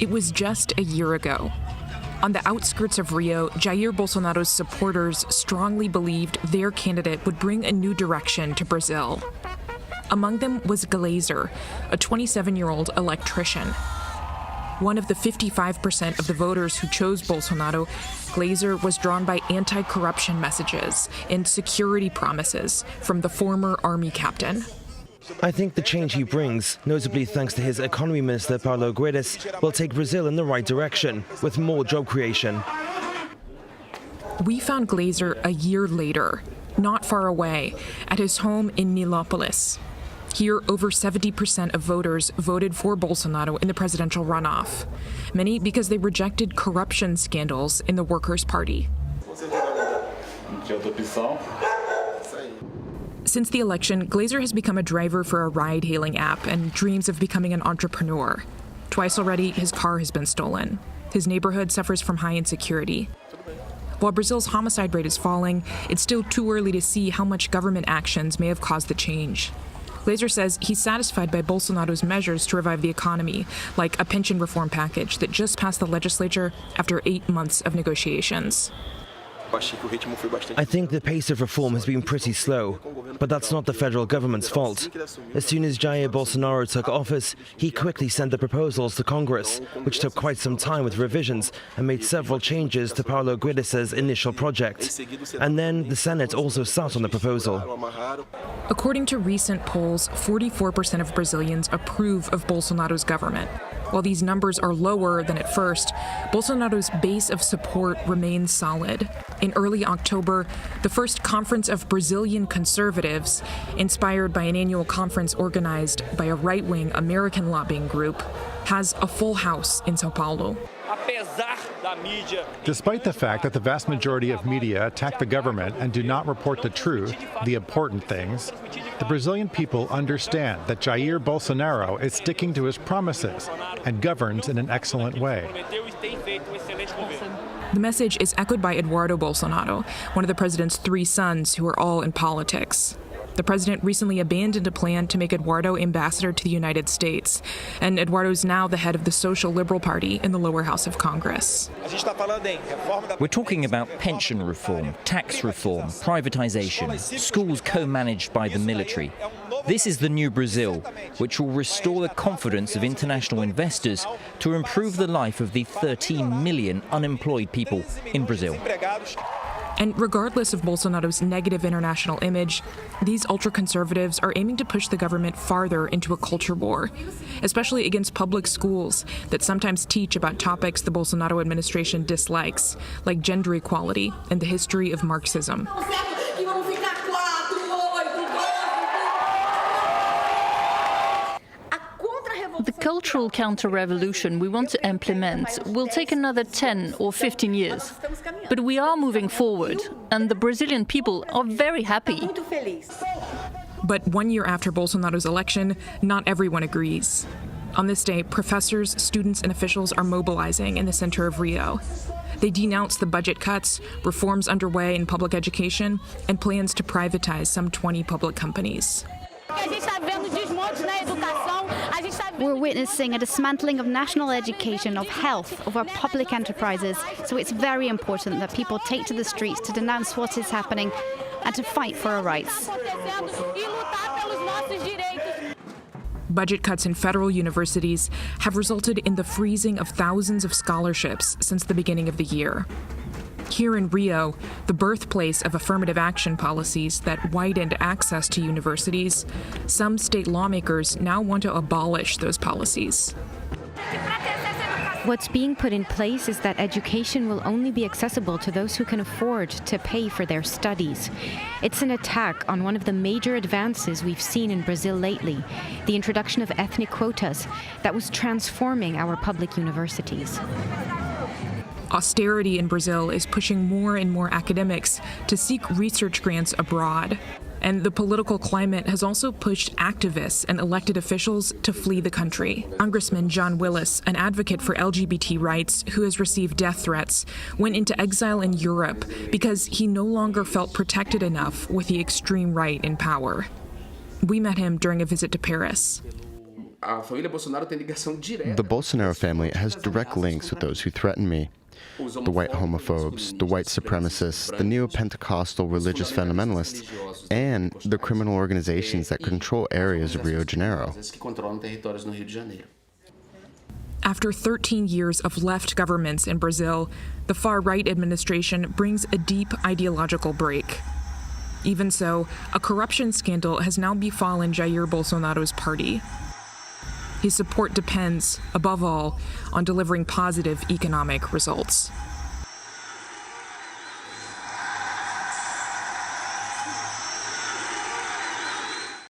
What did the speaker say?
It was just a year ago. On the outskirts of Rio, Jair Bolsonaro's supporters strongly believed their candidate would bring a new direction to Brazil. Among them was Glazer, a 27-year-old electrician. One of the 55% of the voters who chose Bolsonaro, Glazer was drawn by anti-corruption messages and security promises from the former army captain. I think the change he brings, notably thanks to his economy minister Paulo Guedes, will take Brazil in the right direction, with more job creation. We found Glazer a year later, not far away, at his home in Nilópolis. Here, over 70% of voters voted for Bolsonaro in the presidential runoff, many because they rejected corruption scandals in the Workers' Party. Since the election, Glazer has become a driver for a ride-hailing app and dreams of becoming an entrepreneur. Twice already, his car has been stolen. His neighborhood suffers from high insecurity. While Brazil's homicide rate is falling, it's still too early to see how much government actions may have caused the change. Glazer says he's satisfied by Bolsonaro's measures to revive the economy, like a pension reform package that just passed the legislature after 8 months of negotiations. I think the pace of reform has been pretty slow, but that's not the federal government's fault. As soon as Jair Bolsonaro took office, he quickly sent the proposals to Congress, which took quite some time with revisions and made several changes to Paulo Guedes' initial project. And then the Senate also sat on the proposal. According to recent polls, 44% of Brazilians approve of Bolsonaro's government. While these numbers are lower than at first, Bolsonaro's base of support remains solid. In early October, the first conference of Brazilian conservatives, inspired by an annual conference organized by a right-wing American lobbying group, has a full house in São Paulo. Despite the fact that the vast majority of media attack the government and do not report the truth, the important things, the Brazilian people understand that Jair Bolsonaro is sticking to his promises and governs in an excellent way. The message is echoed by Eduardo Bolsonaro, one of the president's 3 sons who are all in politics. The president recently abandoned a plan to make Eduardo ambassador to the United States, and Eduardo is now the head of the Social Liberal Party in the lower house of Congress. We're talking about pension reform, tax reform, privatization, schools co-managed by the military. This is the new Brazil, which will restore the confidence of international investors to improve the life of the 13 million unemployed people in Brazil. And regardless of Bolsonaro's negative international image, these ultra-conservatives are aiming to push the government farther into a culture war, especially against public schools that sometimes teach about topics the Bolsonaro administration dislikes, like gender equality and the history of Marxism. The cultural counter-revolution we want to implement will take another 10 or 15 years. But we are moving forward, and the Brazilian people are very happy. But 1 year after Bolsonaro's election, not everyone agrees. On this day, professors, students, and officials are mobilizing in the center of Rio. They denounce the budget cuts, reforms underway in public education, and plans to privatize some 20 public companies. We're witnessing a dismantling of national education, of health, of our public enterprises. So it's very important that people take to the streets to denounce what is happening and to fight for our rights. Budget cuts in federal universities have resulted in the freezing of thousands of scholarships since the beginning of the year. Here in Rio, the birthplace of affirmative action policies that widened access to universities, some state lawmakers now want to abolish those policies. What's being put in place is that education will only be accessible to those who can afford to pay for their studies. It's an attack on one of the major advances we've seen in Brazil lately, the introduction of ethnic quotas that was transforming our public universities. Austerity in Brazil is pushing more and more academics to seek research grants abroad. And the political climate has also pushed activists and elected officials to flee the country. Congressman John Willis, an advocate for LGBT rights who has received death threats, went into exile in Europe because he no longer felt protected enough with the extreme right in power. We met him during a visit to Paris. The Bolsonaro family has direct links with those who threaten me. The white homophobes, the white supremacists, the neo-Pentecostal religious fundamentalists, and the criminal organizations that control areas of Rio de Janeiro. After 13 years of left governments in Brazil, the far-right administration brings a deep ideological break. Even so, a corruption scandal has now befallen Jair Bolsonaro's party. His support depends, above all, on delivering positive economic results.